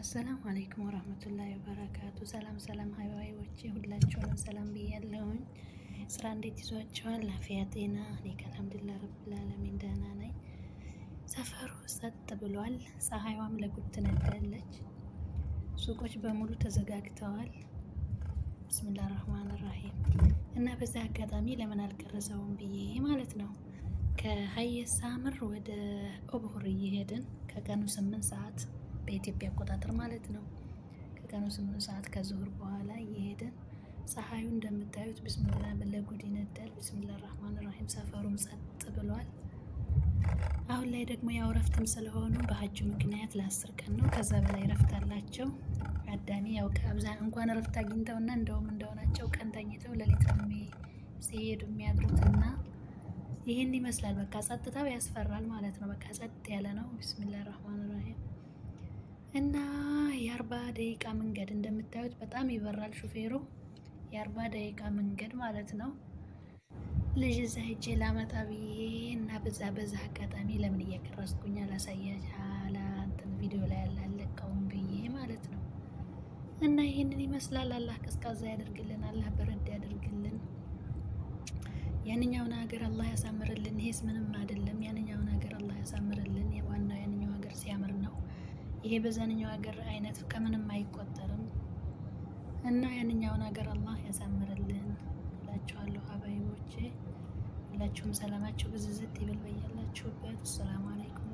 አሰላሙ አለይኩም ወራህመቱላሂ ወበረካቱ። ሰላም ሰላም ሀይዋዮቼ ሁላችሁንም ሰላም ብያለሁኝ። ስራ እንዴት ይዟችኋል? አፍያ ጤና? እኔ አልሐምዱሊላህ ረብል ዓለሚን ደህና ነኝ። ሰፈሩ ጸጥ ብሏል። ፀሐይዋም ለጉድ ትነዳለች። ሱቆች በሙሉ ተዘጋግተዋል። ብስሚላህ ራህማን ራሂም እና በዛ አጋጣሚ ለምን አልቀረጸውም ብዬ ማለት ነው። ከሀየ ሳምር ወደ ኦብሁር እየሄድን ከቀኑ 8 ሰዓት በኢትዮጵያ አቆጣጠር ማለት ነው። ከቀኑ 8 ሰዓት ከዙሁር በኋላ እየሄድን ፀሐዩ እንደምታዩት ብስሚላ ለጉድ ይነዳል። ብስሚላ ራህማን ራሂም ሰፈሩም ጸጥ ብሏል። አሁን ላይ ደግሞ ያው ረፍትም ስለሆኑ በሀጅ ምክንያት ለ10 ቀን ነው ከዛ በላይ ረፍት አላቸው። አዳሚ ያው እንኳን ረፍት አግኝተውና እንደውም እንደሆናቸው ቀን ተኝተው ሌሊት ሲሄዱ የሚያድሩትና ይህን ይመስላል። በቃ ጸጥታው ያስፈራል ማለት ነው። በቃ ጸጥ ያለ ነው። ቢስሚላ ራህማን ራሂም እና የ40 ደቂቃ መንገድ እንደምታዩት በጣም ይበራል ሹፌሩ። የ40 ደቂቃ መንገድ ማለት ነው። ልጅ እዛ ሄጄ ላመጣ ብዬ እና በዛ አጋጣሚ ለምን እየቀረስኩኝ እንትን ቪዲዮ ላይ ያላለቀውም ብዬ ማለት ነው። እና ይህንን ይመስላል። አላህ ቀዝቃዛ ያደርግልን፣ አላህ በረድ ያደርግልን። ያንኛውን ሀገር አላህ ያሳምርልን። ይሄስ ምንም አይደለም። ያንኛውን ሀገር አላህ ያሳምርልን። ዋናው ያንኛው ሀገር ሲያምር ነው። ይሄ በዛንኛው ሀገር አይነት ከምንም አይቆጠርም። እና ያንኛውን ሀገር አላህ ያሳምርልን እላችኋለሁ። ሀባይቦቼ ሁላችሁም ሰላማችሁ ብዝዝት ይበል በያላችሁበት። ሰላም አለይኩም።